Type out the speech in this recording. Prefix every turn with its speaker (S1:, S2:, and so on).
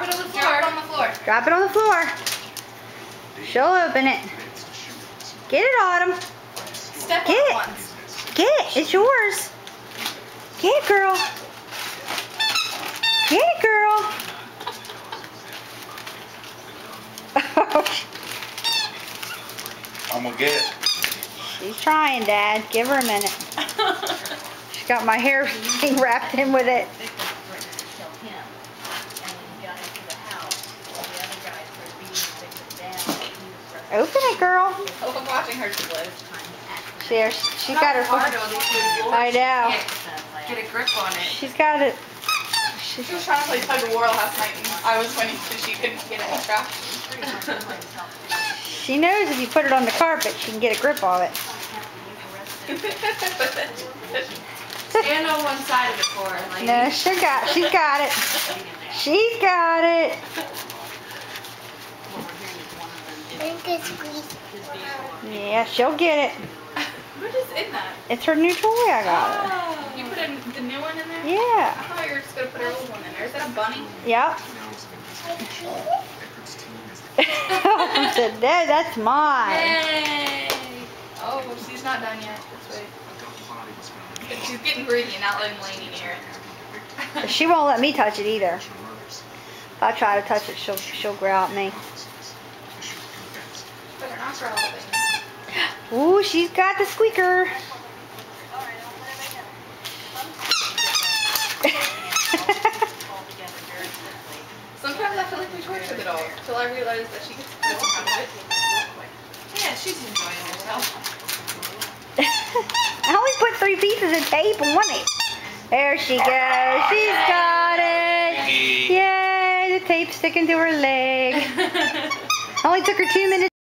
S1: Drop it on the floor. Drop it on the floor.
S2: Drop it on the floor. She'll open it. Get it, Autumn.
S1: Step
S2: Get it.
S1: once.
S2: Get it. It's yours. Get it, girl. Get it, girl.
S3: I'm gonna get it.
S2: She's trying, Dad. Give her a minute. She's got my hair being wrapped in with it. Open it, girl.
S1: Oh, I'm watching her split.
S2: She got her. I know.
S1: Get a grip on it.
S2: She's got it.
S1: She was trying to play tug of war last night, and I was winning because she couldn't get it in trap.
S2: She knows if you put it on the carpet, she can get a grip of it.
S1: Stand on one side of it for her, lady.
S2: No, she's got it. She's got it. Yeah, she'll get it.
S1: What is in that?
S2: It's her new toy I got her.
S1: Oh, you put the new one in there?
S2: Yeah.
S1: I thought you were just going to put her old one in there. Is that a bunny?
S2: Yep. I said, no, that's mine.
S1: Yay! Oh, she's not done yet. Let's wait. She's getting greedy and not letting Lainey near it.
S2: She won't let me touch it either. If I try to touch it, she'll growl at me.
S1: Better not growl at me.
S2: Ooh, she's got the squeaker.
S1: Sometimes I feel like we torture the dog until I realize that she gets the dog out of it. Yeah, she's enjoying herself.
S2: I only put 3 pieces of tape on it. There she goes. She's got it. Yay, the tape's sticking to her leg. Only took her 2 minutes.